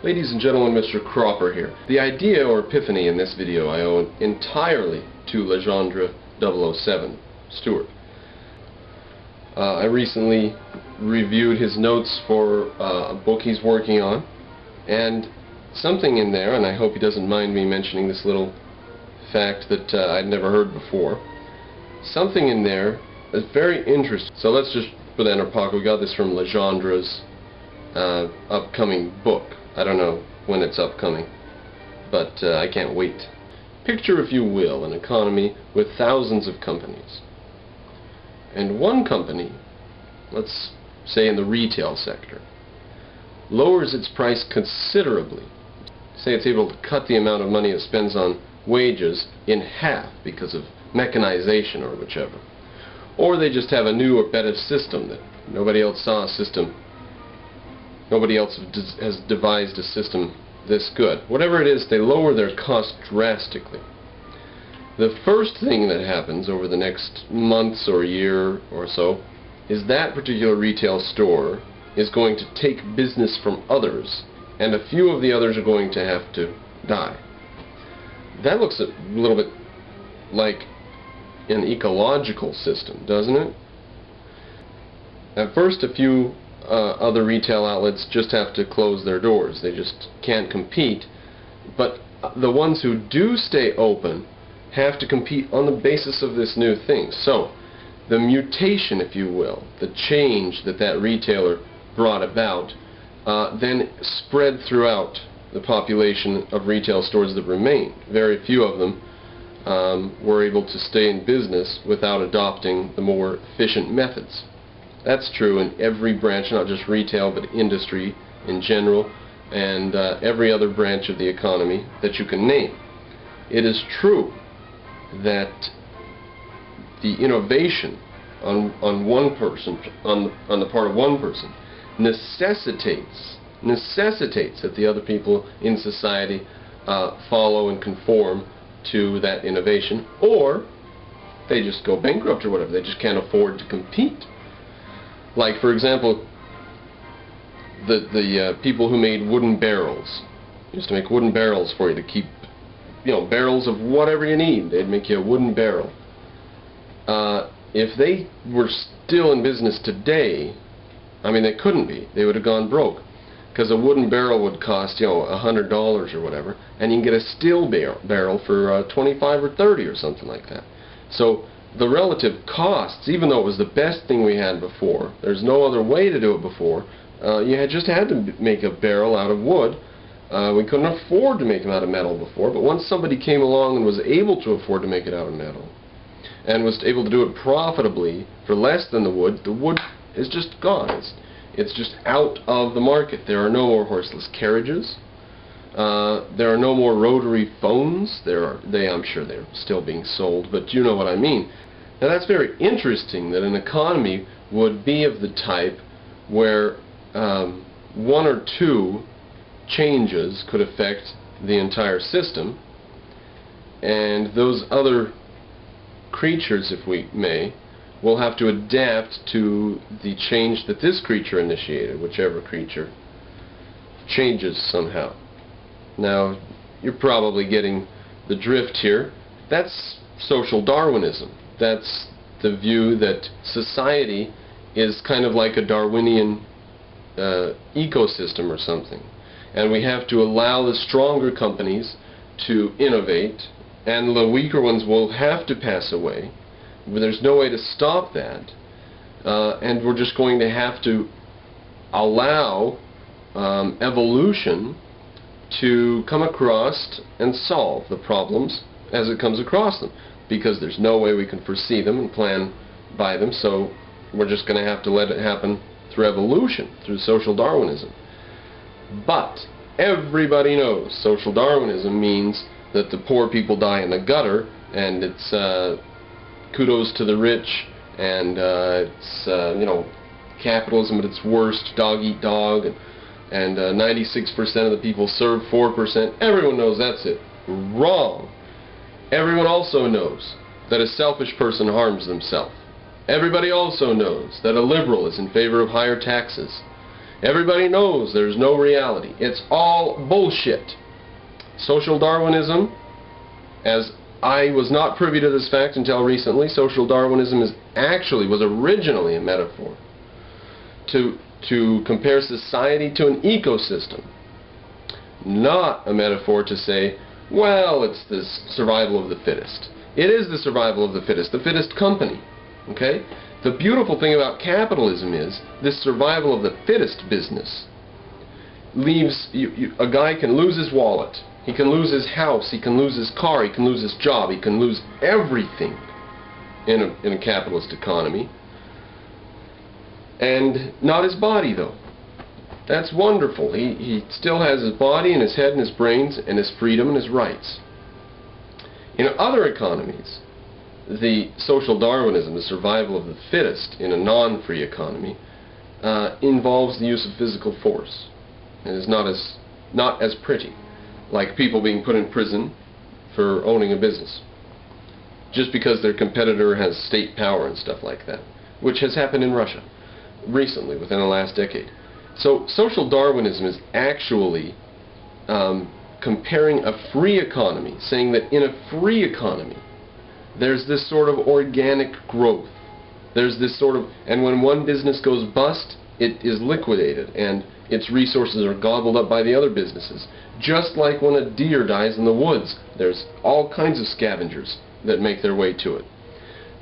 Ladies and gentlemen, Mr. Cropper here. The idea or epiphany in this video I owe entirely to Legendre 007, Stewart. I recently reviewed his notes for a book he's working on, and something in there, and I hope he doesn't mind me mentioning this little fact that I'd never heard before, something in there is very interesting. So let's just put that in our pocket. We got this from Legendre's upcoming book. I don't know when it's upcoming, but I can't wait. Picture, if you will, an economy with thousands of companies. And one company, let's say in the retail sector, lowers its price considerably. Say it's able to cut the amount of money it spends on wages in half because of mechanization or whichever. Or they just have a new or better system that nobody else saw a system. Nobody else has devised a system this good. Whatever it is, they lower their cost drastically. The first thing that happens over the next months or year or so is that particular retail store is going to take business from others, and a few of the others are going to have to die. That looks a little bit like an ecological system, doesn't it? At first, a few other retail outlets just have to close their doors. They just can't compete. But the ones who do stay open have to compete on the basis of this new thing. So the mutation, if you will, the change that that retailer brought about, then spread throughout the population of retail stores that remained. Very few of them were able to stay in business without adopting the more efficient methods. That's true in every branch, not just retail, but industry in general, and every other branch of the economy that you can name. It is true that the innovation on one person, on the part of one person, necessitates that the other people in society follow and conform to that innovation, or they just go bankrupt or whatever. They just can't afford to compete. Like, for example, the people who made wooden barrels used to make wooden barrels for you to keep, barrels of whatever you need. They'd make you a wooden barrel. If they were still in business today, I mean, they couldn't be. They would have gone broke, because a wooden barrel would cost, $100 or whatever, and you can get a steel barrel for 25 or 30 or something like that. So the relative costs, even though it was the best thing we had before, there's no other way to do it before, you just had to make a barrel out of wood. We couldn't afford to make them out of metal before, but once somebody came along and was able to afford to make it out of metal, and was able to do it profitably for less than the wood is just gone. It's just out of the market. There are no more horseless carriages. There are no more rotary phones. I'm sure they're still being sold, but you know what I mean. Now that's very interesting that an economy would be of the type where one or two changes could affect the entire system, and those other creatures, if we may, will have to adapt to the change that this creature initiated, whichever creature changes somehow. Now, you're probably getting the drift here. That's social Darwinism. That's the view that society is kind of like a Darwinian ecosystem or something. And we have to allow the stronger companies to innovate, and the weaker ones will have to pass away. But there's no way to stop that. And we're just going to have to allow evolution to come across and solve the problems as it comes across them, because there's no way we can foresee them and plan by them, so we're just going to have to let it happen through evolution, through social Darwinism. But everybody knows social Darwinism means that the poor people die in the gutter, and it's kudos to the rich, and it's capitalism at its worst, dog eat dog, and 96% of the people serve 4%. Everyone knows that's it. Wrong. Everyone also knows that a selfish person harms themselves. Everybody also knows that a liberal is in favor of higher taxes. Everybody knows there's no reality. It's all bullshit. Social Darwinism, as I was not privy to this fact until recently, social Darwinism was originally a metaphor to compare society to an ecosystem, not a metaphor to say, well, it's the survival of the fittest. It is the survival of the fittest company. Okay? The beautiful thing about capitalism is this survival of the fittest business leaves a guy can lose his wallet, he can lose his house, he can lose his car, he can lose his job, he can lose everything in a capitalist economy, and not his body though. That's wonderful. He still has his body and his head and his brains and his freedom and his rights. In other economies, the social Darwinism, the survival of the fittest in a non-free economy, involves the use of physical force. It is not as pretty, like people being put in prison for owning a business, just because their competitor has state power and stuff like that, which has happened in Russia recently, within the last decade. So social Darwinism is actually comparing a free economy, saying that in a free economy there's this sort of organic growth. There's this sort of, and when one business goes bust, it is liquidated and its resources are gobbled up by the other businesses. Just like when a deer dies in the woods, there's all kinds of scavengers that make their way to it.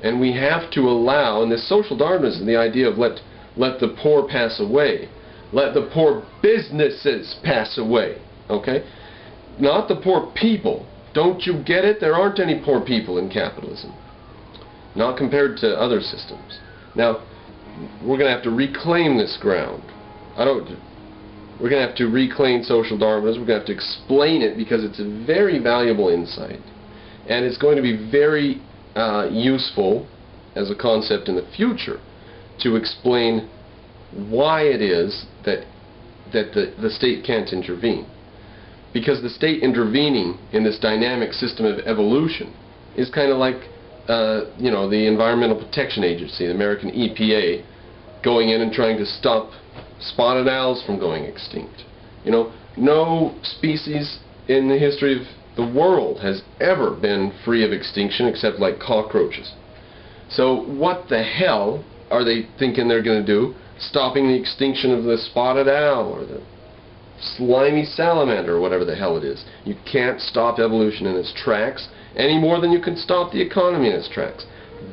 And we have to allow, and this social Darwinism, the idea of let the poor pass away. Let the poor businesses pass away. Okay? Not the poor people. Don't you get it? There aren't any poor people in capitalism. Not compared to other systems. Now, we're going to have to reclaim this ground. We're going to have to reclaim social Darwinism. We're going to have to explain it because it's a very valuable insight. And it's going to be very useful as a concept in the future to explain why it is that the state can't intervene. Because the state intervening in this dynamic system of evolution is kind of like the Environmental Protection Agency, the American EPA, going in and trying to stop spotted owls from going extinct. No species in the history of the world has ever been free of extinction except like cockroaches. So what the hell are they thinking they're going to do? Stopping the extinction of the spotted owl or the slimy salamander or whatever the hell it is. You can't stop evolution in its tracks any more than you can stop the economy in its tracks.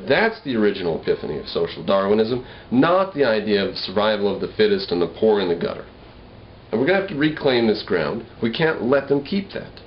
That's the original epiphany of social Darwinism, not the idea of survival of the fittest and the poor in the gutter. And we're going to have to reclaim this ground. We can't let them keep that.